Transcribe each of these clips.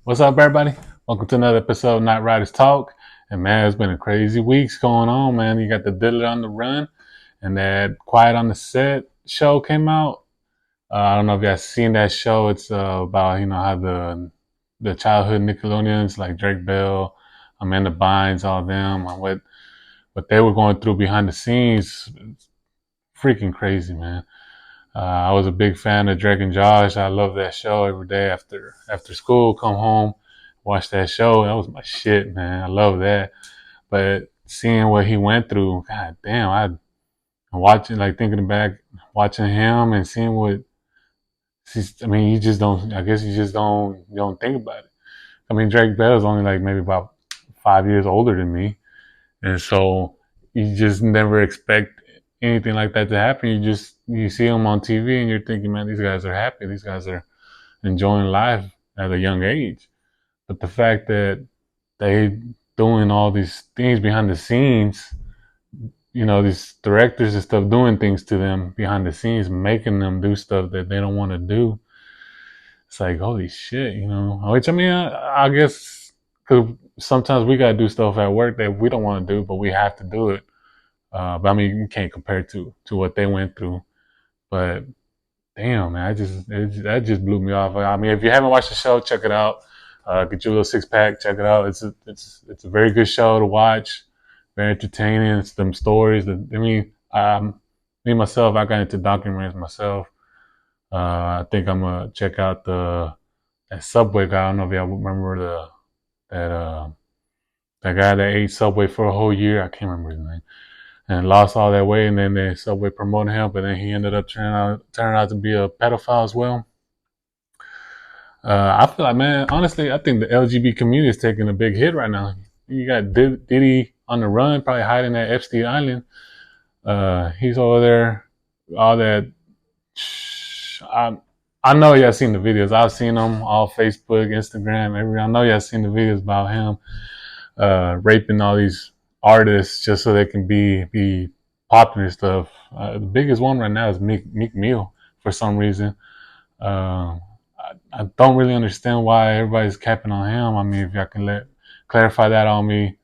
What's up, everybody? Welcome to another episode of KnightRiders Talk. And man, it's been a crazy weeks going on, man. You got the Diddler on the Run, and that Quiet on the Set show came out. I don't know if you guys seen that show. It's about how the childhood Nickelodeons like Drake Bell, Amanda Bynes, all them, and what they were going through behind the scenes. It's freaking crazy, man. I was a big fan of Drake and Josh. I love that show every day after school. Come home, watch that show. That was my shit, man. I love that. But seeing what he went through, god damn, I'm watching, like thinking back, watching him and seeing what. I mean, you just don't. I guess you just don't. You don't think about it. I mean, Drake Bell is only like maybe about 5 years older than me, and so you just never expect anything like that to happen. You see them on TV and you're thinking, man, these guys are happy. These guys are enjoying life at a young age. But the fact that they doing all these things behind the scenes, these directors and stuff doing things to them behind the scenes, making them do stuff that they don't want to do. It's like, holy shit. Which I mean, I guess because sometimes we gotta do stuff at work that we don't want to do, but we have to do it. But I mean, you can't compare it to what they went through. But damn, man, that just blew me off. I mean, if you haven't watched the show, check it out. Get your little six pack, check it out. It's a very good show to watch. Very entertaining. It's them stories. Me myself, I got into documentaries myself. I think I'm gonna check out that Subway guy. I don't know if y'all remember that uh that guy that ate Subway for a whole year. I can't remember his name, and lost all that weight, and then the Subway promoted him, but then he ended up turning out to be a pedophile as well. I feel like, man, honestly, I think the LGBT community is taking a big hit right now. You got Diddy on the run, probably hiding at Epstein Island. He's over there, all that. I, I know y'all seen the videos. I've seen them all Facebook, Instagram, everywhere. I know y'all seen the videos about him raping all these artists just so they can be popular and stuff. The biggest one right now is Meek Mill for some reason. I don't really understand why everybody's capping on him. I mean, if y'all can clarify that on me,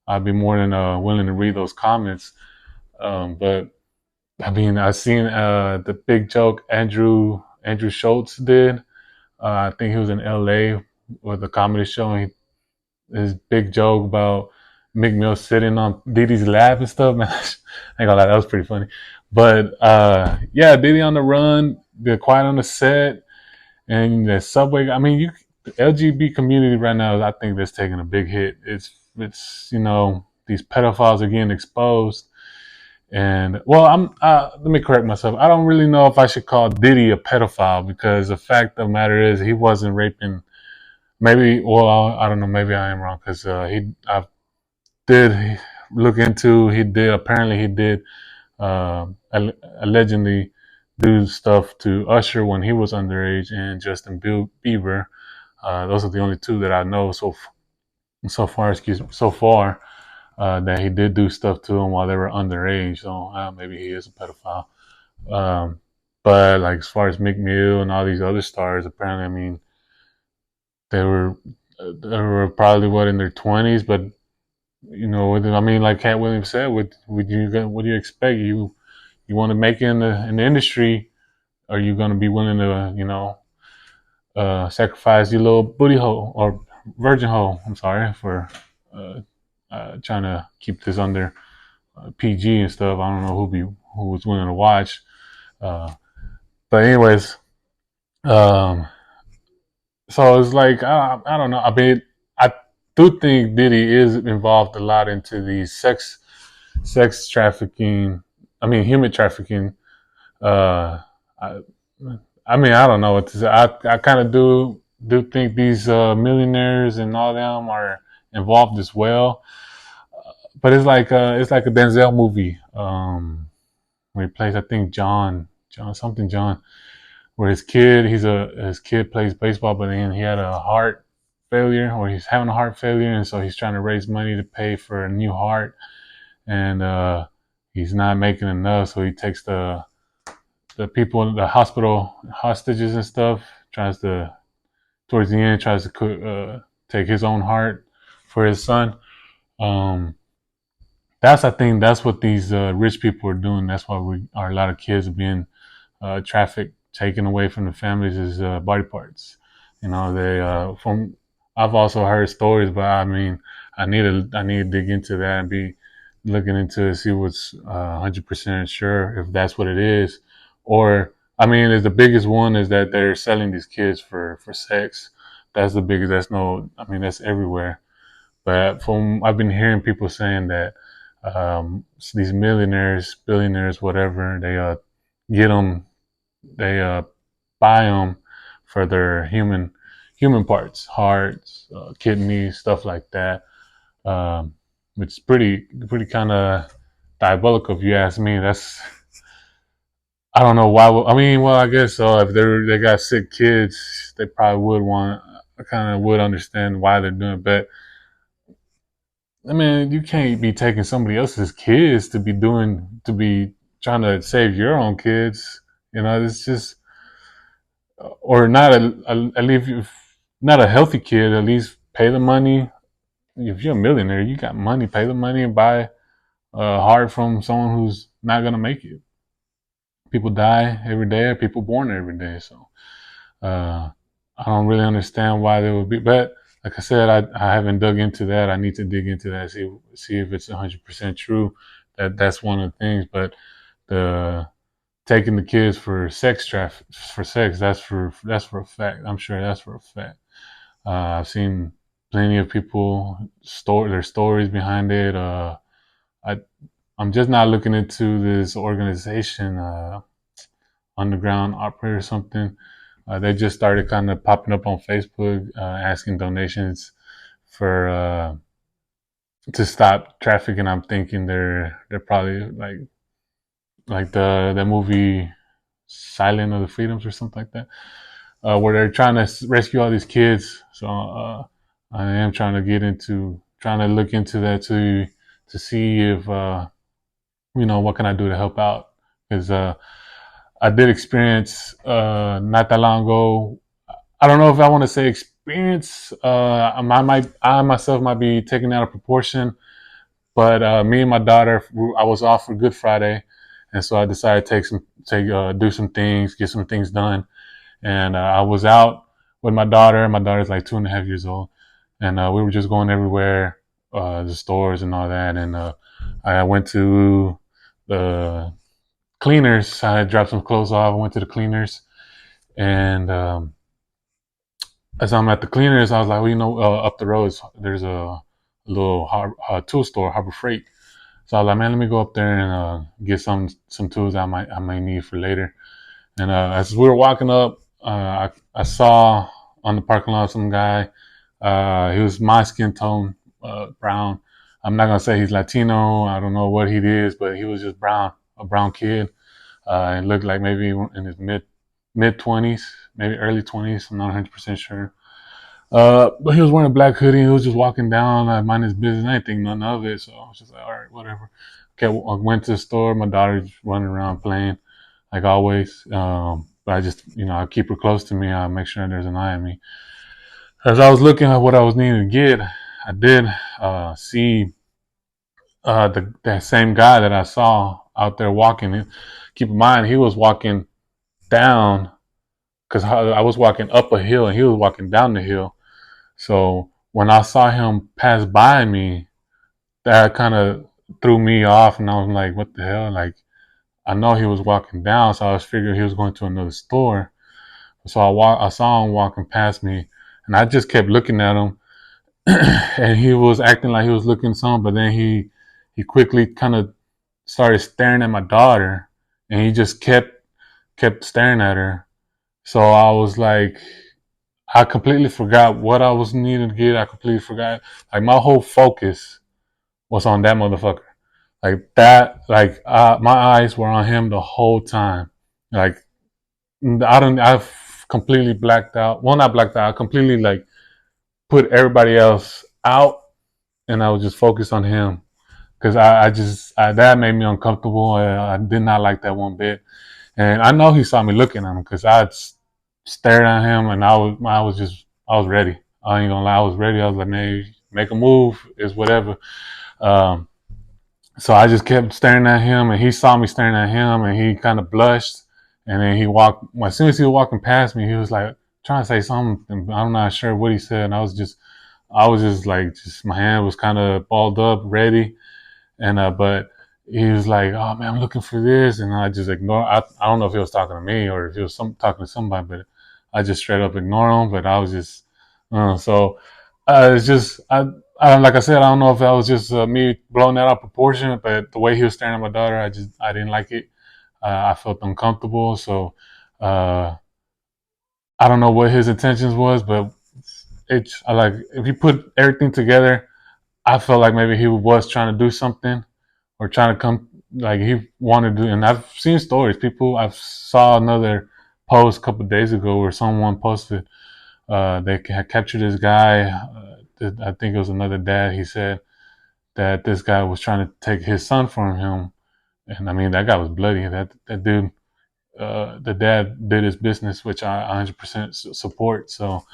I'd be more than willing to read those comments. But I mean, I seen the big joke Andrew Schultz did. I think he was in L.A. with a comedy show, and his big joke about Meek Mill sitting on Diddy's lap and stuff, man. I ain't gonna lie, that was pretty funny. But yeah, Diddy on the run, the Quiet on the Set, and the Subway. I mean, the LGBT community right now, I think that's taking a big hit. It's these pedophiles are getting exposed, and well, let me correct myself. I don't really know if I should call Diddy a pedophile because the fact of the matter is he wasn't raping. Maybe, well, I don't know. Maybe I am wrong because I did look into. He did allegedly do stuff to Usher when he was underage and Justin Bieber. Those are the only two that I know so far that he did do stuff to them while they were underage. So maybe he is a pedophile. Um, but like as far as Meek Mill and all these other stars, apparently, I mean, they were probably what in their 20s, but I mean, like Cat Williams said, what do you expect? You want to make it in the industry, are you going to be willing to sacrifice your little booty hole or virgin hole? I'm sorry for uh, trying to keep this under PG and stuff. I don't know who was willing to watch, uh, but anyways, um, so it's like I don't know. I mean, I do think Diddy is involved a lot into the sex trafficking. I mean, human trafficking. Uh, I, I mean, I don't know what to say. I kind of do think these millionaires and all them are involved as well. But it's like a Denzel movie. Where he plays, I think John, where his kid plays baseball, but then he had a heart failure, or he's having a heart failure, and so he's trying to raise money to pay for a new heart, and he's not making enough, so he takes the people in the hospital hostages and stuff, tries to towards the end tries to take his own heart for his son. Um, I think that's what these rich people are doing. That's why we are a lot of kids are being trafficked, taken away from the families is body parts. You know, they from I've also heard stories, but I mean, I need to dig into that and be looking into it, see what's 100% sure if that's what it is, or I mean, is the biggest one is that they're selling these kids for sex. That's the biggest. That's no. I mean, that's everywhere. But from I've been hearing people saying that these millionaires, billionaires, whatever, they get them, they buy them for their human parts, hearts, kidneys, stuff like that. Um, which is pretty kind of diabolical if you ask me. That's I don't know why. I mean, well, I guess so. If they got sick kids, they probably would want. I kind of would understand why they're doing it, but I mean, you can't be taking somebody else's kids to be trying to save your own kids. You know, it's just or not at least not a healthy kid. At least pay the money. If you're a millionaire, you got money. Pay the money and buy a heart from someone who's not gonna make it. People die every day. People born every day. So uh, I don't really understand why they would be. But like I said, I haven't dug into that. I need to dig into that. See if it's 100% true. That's one of the things. But the taking the kids for sex traffic for sex that's for a fact. I'm sure that's for a fact. I've seen plenty of people their stories behind it. I I'm just not looking into this organization, Underground Opera or something. They just started kind of popping up on Facebook, asking donations for to stop trafficking. I'm thinking they're probably like the movie Silent of the Freedoms or something like that, where they're trying to rescue all these kids. So I am trying to look into that to see if what can I do to help out because I did experience not that long ago. I don't know if I want to say experience. I myself might be taking that out of proportion, but me and my daughter, I was off for Good Friday, and so I decided to do some things, get some things done, and I was out with my daughter. My daughter's like 2.5 years old, and we were just going everywhere, the stores and all that, and I went to the cleaners. I dropped some clothes off. I went to the cleaners, and as I'm at the cleaners, I was like, well, up the road there's a little tool store, Harbor Freight. So I was like, man, let me go up there and get some tools I might need for later. And as we were walking up, I saw on the parking lot some guy. He was my skin tone, brown. I'm not gonna say he's Latino. I don't know what he is, but he was just brown, a brown kid. And looked like maybe in his mid 20s, maybe early 20s. I'm not 100% sure. But he was wearing a black hoodie. He was just walking down, mind his business. I didn't think none of it, so I was just like, all right, whatever. Okay, I went to the store. My daughter's running around playing, like always. But I just, I keep her close to me. I make sure there's an eye on me. As I was looking at what I was needing to get, I did see that same guy that I saw out there walking. Keep in mind, he was walking down because I was walking up a hill and he was walking down the hill. So when I saw him pass by me, that kind of threw me off, and I was like, "What the hell?" Like I know he was walking down, so I was figuring he was going to another store. So I saw him walking past me, and I just kept looking at him, and he was acting like he was looking some, but then he quickly kind of started staring at my daughter, and he just kept staring at her. So I was like, I completely forgot what I was needing to get. I completely forgot. Like my whole focus was on that motherfucker. Like that. Like my eyes were on him the whole time. Like I've completely blacked out. Well, not blacked out. I completely like put everybody else out, and I was just focused on him because that made me uncomfortable. I did not like that one bit, and I know he saw me looking at him because I stared at him, and I was just I was ready. I ain't gonna lie, I was ready. I was like, man, make a move, is whatever. Um, so I just kept staring at him, and he saw me staring at him, and he kind of blushed, and then he walked. As soon as he was walking past me, he was like trying to say something. I'm not sure what he said. And I was just like, just my hand was kind of balled up, ready, and but he was like, "Oh man, I'm looking for this," and I just ignore. I don't know if he was talking to me or if he was talking to somebody, but I just straight up ignore him. But I was just, so it's just like I said, I don't know if that was just me blowing that out of proportion, but the way he was staring at my daughter, I didn't like it. I felt uncomfortable, so uh, I don't know what his intentions was, but it's I like if you put everything together, I felt like maybe he was trying to do something or trying to come like he wanted to. And I've seen stories. I've saw another post a couple of days ago where someone posted they had captured this guy. I think it was another dad. He said that this guy was trying to take his son from him, and I mean that guy was bloody. That dude, the dad did his business, which I 100% support. So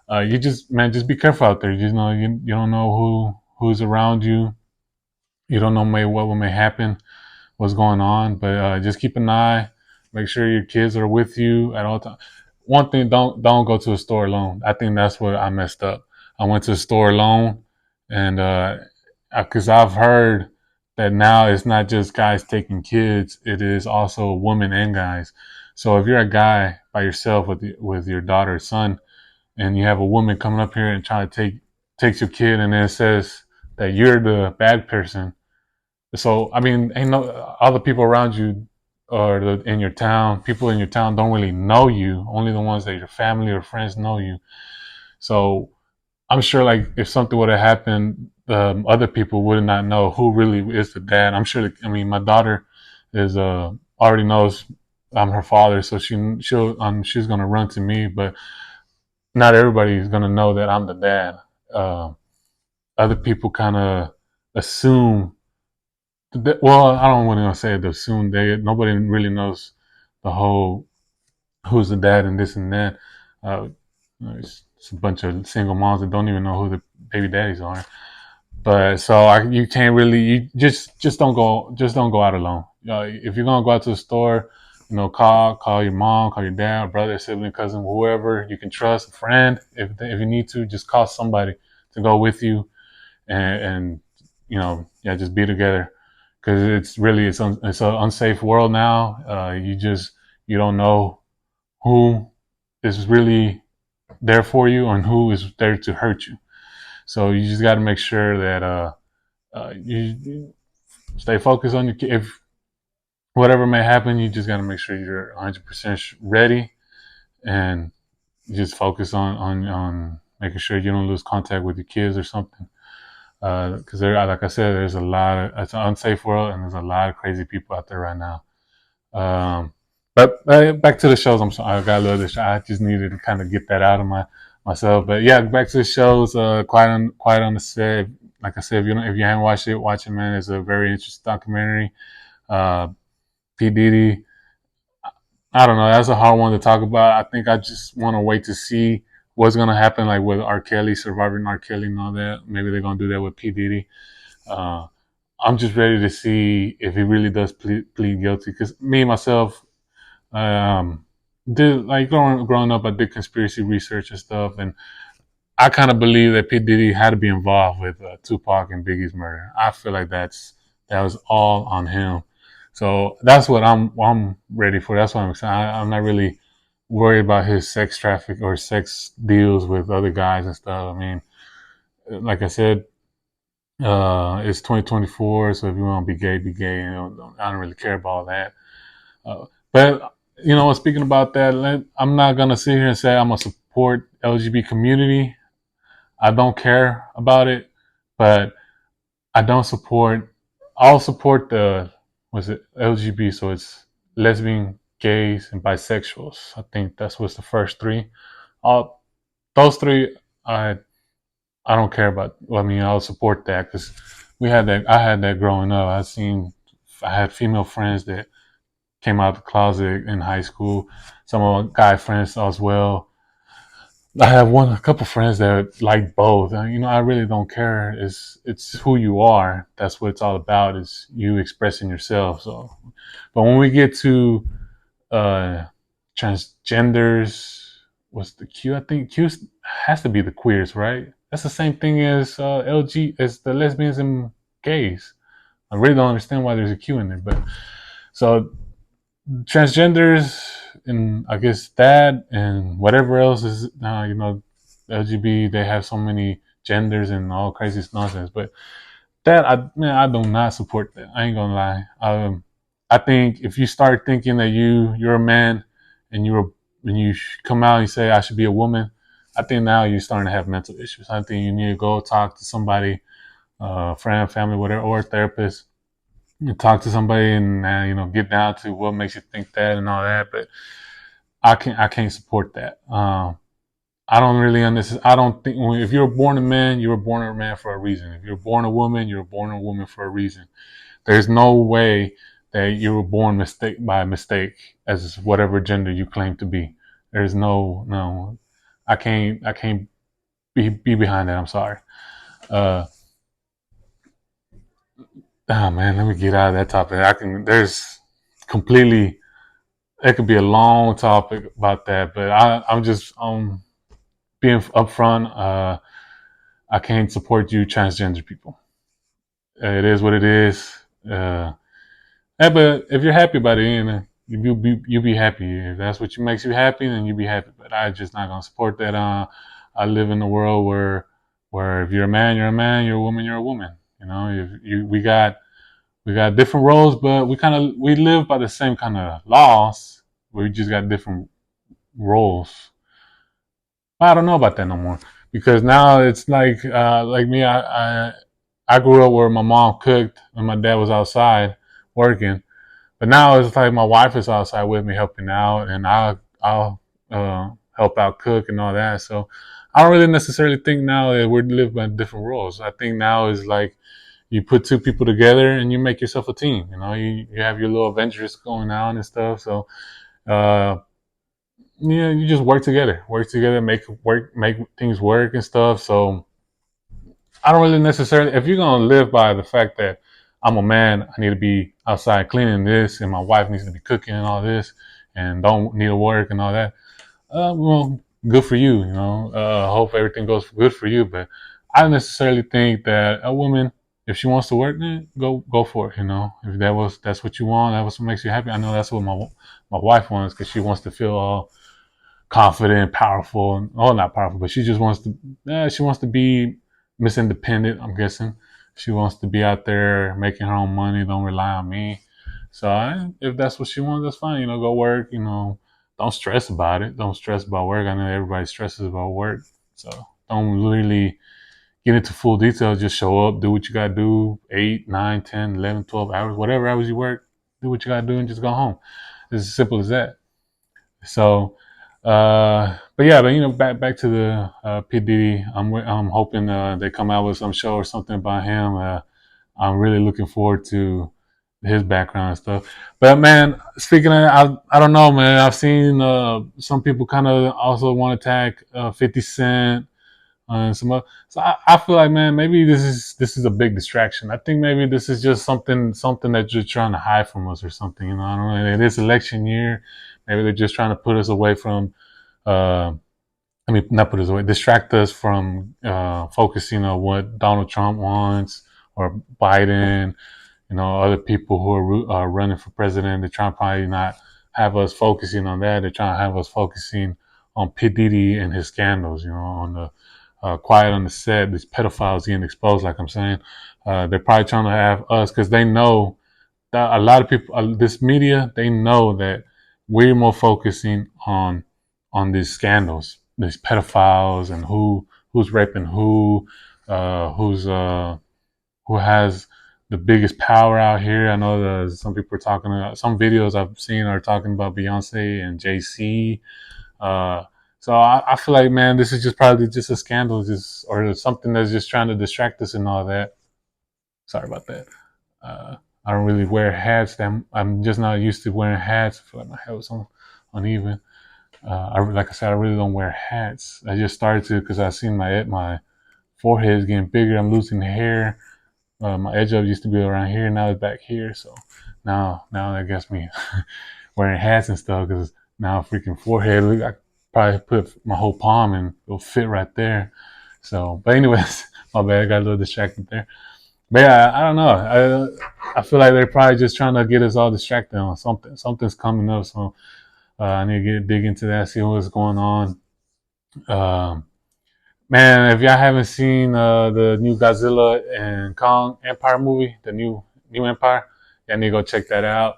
you just man, just be careful out there. You know, you don't know who's around you. You don't know what may happen, what's going on, but just keep an eye. Make sure your kids are with you at all times. One thing, don't go to a store alone. I think that's what I messed up. I went to a store alone, and because I've heard that now it's not just guys taking kids; it is also women and guys. So if you're a guy by yourself with your daughter or son, and you have a woman coming up here and trying to takes your kid, and then it says that you're the bad person, so I mean, ain't no other people around you or in your town. People in your town don't really know you. Only the ones that your family or friends know you. So I'm sure, like, if something would have happened, other people would not know who really is the dad. I'm sure. I mean, my daughter is already knows I'm her father, so she's gonna run to me. But not everybody is gonna know that I'm the dad. Uh, Other people kind of assume. Well, I don't want to say the soon day. Nobody really knows the whole who's the dad and this and that. Uh, it's a bunch of single moms that don't even know who the baby daddies are. But so you can't really you just don't go out alone. If you're gonna go out to the store, call your mom, call your dad, brother, sibling, cousin, whoever you can trust, a friend. If you need to, just call somebody to go with you and yeah, just be together because it's an unsafe world now. You don't know who is really there for you and who is there to hurt you. So you just got to make sure that you stay focused on your. If whatever may happen, you just got to make sure you're 100% ready and just focus on making sure you don't lose contact with your kids or something. Because like I said, it's an unsafe world, and there's a lot of crazy people out there right now. But back to the shows. I'm sorry, I got a little I just needed to kind of get that out of myself. But yeah, back to the shows. Quiet on the Set. Like I said, if you haven't watched it, watch it, man. It's a very interesting documentary. Uh, P Diddy. I don't know. That's a hard one to talk about. I think I just want to wait to see what's gonna happen, like with R. Kelly, surviving R. Kelly, and all that. Maybe they're gonna do that with P Diddy. Uh, I'm just ready to see if he really does plead guilty. Because me myself, did like growing up, I did conspiracy research and stuff, and I kind of believe that P Diddy had to be involved with Tupac and Biggie's murder. I feel like that was all on him. So that's what I'm ready for. That's what I'm excited. I'm not really worried about his sex traffic or sex deals with other guys and stuff. I mean, like I said, it's 2024, so if you want to be gay, be gay. I don't really care about all that. But speaking about that, I'm not gonna sit here and say I'm gonna support LGBT community. I don't care about it, but I don't support. I'll support the was it LGBT, so it's lesbian, gays, and bisexuals. I think that's what's the first three. All those three, I don't care about. Well, I mean, I'll support that because we had that. I had that growing up. I had female friends that came out of the closet in high school. Some of my guy friends as well. I have a couple friends that like both. And, I really don't care. It's who you are. That's what it's all about. Is you expressing yourself. So, but when we get to uh, transgenders, what's the Q? I think Q has to be the queers, right? That's the same thing as LG, as the lesbians and gays. I really don't understand why there's a Q in there, but so transgenders and I guess that and whatever else is LGBT. They have so many genders and all crazy nonsense. But that I do not support that. I ain't gonna lie. I think if you start thinking that you're a man and when you come out and you say I should be a woman, I think now you're starting to have mental issues. I think you need to go talk to somebody, friend, family, whatever, or a therapist, you talk to somebody and get down to what makes you think that and all that. But I can't support that. I don't really understand. I don't think if you're born a man, you were born a man for a reason. If you're born a woman, you're born a woman for a reason. There's no way that you were born by mistake as whatever gender you claim to be. There's no. I can't be behind that. I'm sorry. Uh, oh man, let me get out of that topic. There's completely. It could be a long topic about that, but I'm just being upfront. I can't support you transgender people. It is what it is. Uh, but if you're happy about it, you be happy. If that's what makes you happy, then you be happy. But I just not gonna support that. I live in a world where if you're a man, you're a man. You're a woman, you're a woman. If you we got different roles, but we live by the same kind of laws. We just got different roles. I don't know about that no more because now it's like me. I grew up where my mom cooked and my dad was outside working, but now it's like my wife is outside with me helping out, and I'll help out cook and all that. So I don't really necessarily think now that we live by different roles. I think now is like you put two people together and you make yourself a team. You have your little adventures going on and stuff. So uh, yeah, you just work together, make things work and stuff. So I don't really necessarily, if you're gonna live by the fact that I'm a man, I need to be outside cleaning this, and my wife needs to be cooking and all this, and don't need to work and all that. Well, good for you. Hope everything goes good for you. But I don't necessarily think that a woman, if she wants to work, go for it. If that's what you want, that's what makes you happy. I know that's what my wife wants because she wants to feel all confident, powerful. Oh, not powerful, but she just wants to. She wants to be Miss Independent. I'm guessing she wants to be out there making her own money. Don't rely on me. So if that's what she wants, that's fine. Go work. Don't stress about it. Don't stress about work. I know everybody stresses about work. So don't really get into full detail. Just show up, do what you gotta do. 8, 9, 10, 11, 12 hours, whatever hours you work, do what you gotta do and just go home. It's as simple as that. So, but yeah, but back to the P Diddy. I'm hoping they come out with some show or something about him. I'm really looking forward to his background and stuff. But man, speaking of, I don't know, man. I've seen some people kind of also want to tag 50 Cent and some other. So I feel like, man, maybe this is a big distraction. I think maybe this is just something that you're trying to hide from us or something. I don't know. It is election year. Maybe they're just trying to put us away from. Uh, I mean, not put us away, distract us from focusing on what Donald Trump wants or Biden, other people who are running for president. They're trying to probably not have us focusing on that. They're trying to have us focusing on P. Diddy and his scandals, on the quiet on the set, these pedophiles getting exposed, like I'm saying. They're probably trying to have us because they know that a lot of people, this media, they know that we're more focusing on these scandals, these pedophiles, and who's raping who has the biggest power out here. I know that some people are talking about some videos I've seen are talking about Beyonce and JC. Uh, so I feel like, man, this is just probably just a scandal, or something that's just trying to distract us and all that. Sorry about that. Uh, I don't really wear hats. I'm just not used to wearing hats. I feel like my head was uneven. Like I said, I really don't wear hats. I just started to because I seen my forehead is getting bigger. I'm losing hair. My edge up used to be around here, now it's back here. So now that gets me wearing hats and stuff because now freaking forehead. Look, I probably put my whole palm and it'll fit right there. So, but anyways, my bad. I got a little distracted there. But yeah, I don't know. I feel like they're probably just trying to get us all distracted on something. Something's coming up, so I need to get dig into that, see what's going on. Um, Man, if y'all haven't seen the new Godzilla and Kong Empire movie, the new Empire, y'all need to go check that out.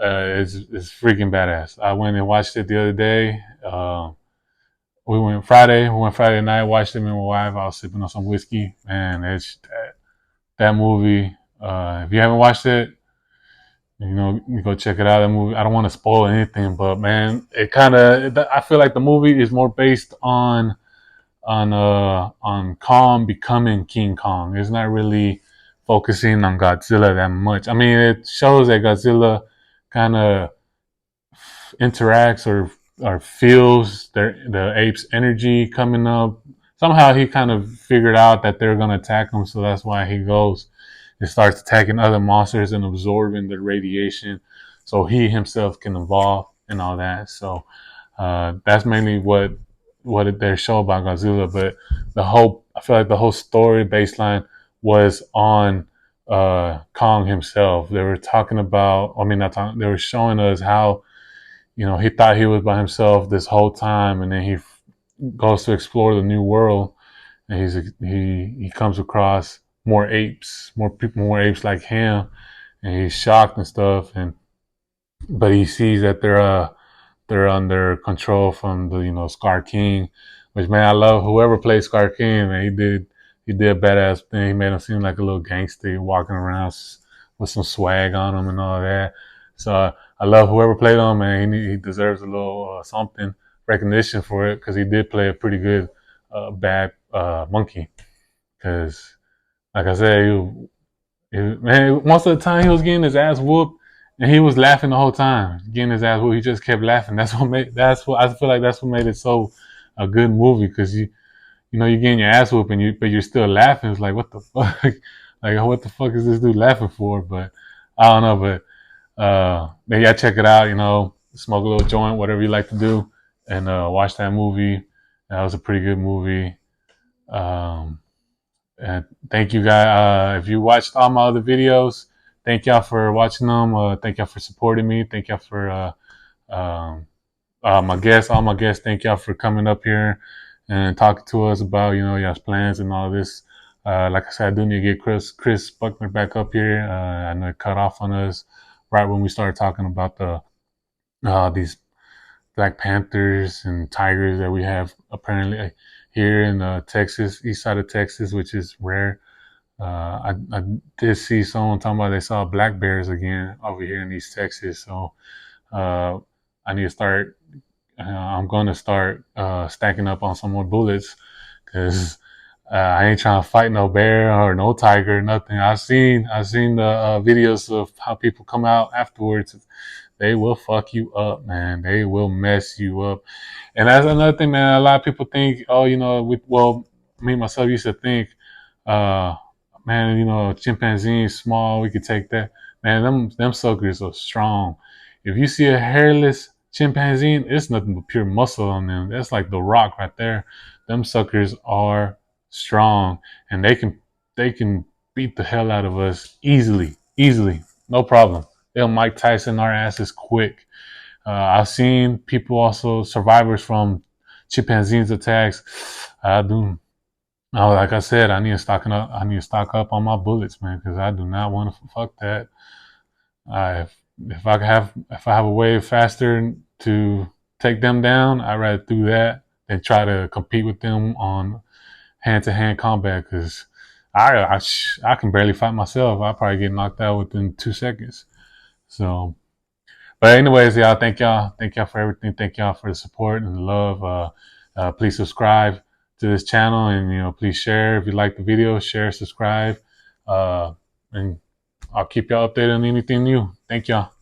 It's freaking badass. I went and watched it the other day. We went Friday night, watched it with my wife. I was sipping on some whiskey, and it's that movie. If you haven't watched it, you go check it out. That movie. I don't want to spoil anything, but man, it kind of. I feel like the movie is more based on Kong becoming King Kong. It's not really focusing on Godzilla that much. I mean, it shows that Godzilla kind of interacts or feels the ape's energy coming up. Somehow he kind of figured out that they're gonna attack him, so that's why he goes and starts attacking other monsters and absorbing the radiation, so he himself can evolve and all that. So that's mainly what they show about Godzilla. But I feel like the whole story baseline was on Kong himself. They were talking about, I mean, not talking, they were showing us how he thought he was by himself this whole time, and then he goes to explore the new world, and he comes across more apes, more people, more apes like him, and he's shocked and stuff, and but he sees that they're under control from the Scar King, which man I love whoever played Scar King, man, he did a badass thing. He made him seem like a little gangster walking around with some swag on him and all that. So I love whoever played him, man. He deserves a little something recognition for it because he did play a pretty good bad monkey. Because like I said, man, most of the time he was getting his ass whooped, and he was laughing the whole time, getting his ass whooped. He just kept laughing. That's what I feel like. That's what made it so a good movie because you're getting your ass whooped, and but you're still laughing. It's like what the fuck, like what the fuck is this dude laughing for? But I don't know. But maybe I check it out. Smoke a little joint, whatever you like to do, and watch that movie. That was a pretty good movie. Um, and thank you guys. If you watched all my other videos, thank y'all for watching them. Thank y'all for supporting me. Thank y'all for um, my guests, all my guests. Thank y'all for coming up here and talking to us about y'all's plans and all this. Like I said, I do need to get Chris Buckner back up here. I know it cut off on us right when we started talking about these Black Panthers and tigers that we have apparently here in Texas, east side of Texas, which is rare. I did see someone talking about they saw black bears again over here in East Texas. So uh, I need to start. I'm going to start stacking up on some more bullets because I ain't trying to fight no bear or no tiger, nothing. I've seen the videos of how people come out afterwards. They will fuck you up, man. They will mess you up. And that's another thing, man. A lot of people think, oh, me myself used to think, uh, man, chimpanzee is small. We could take that. Man, them suckers are strong. If you see a hairless chimpanzee, it's nothing but pure muscle on them. That's like the Rock right there. Them suckers are strong, and they can beat the hell out of us easily, no problem. They'll Mike Tyson our asses quick. I've seen people also survivors from chimpanzees attacks. I do. Like I said, I need to stock up. I need to stock up on my bullets, man, because I do not want to fuck that. If I have a way faster to take them down, I'd rather do that than try to compete with them on hand-to-hand combat because I can barely fight myself. I probably get knocked out within 2 seconds. So, but anyways, y'all, thank y'all for everything. Thank y'all for the support and the love. Please subscribe to this channel and please share if you like the video. Share, subscribe, and I'll keep y'all updated on anything new. Thank y'all.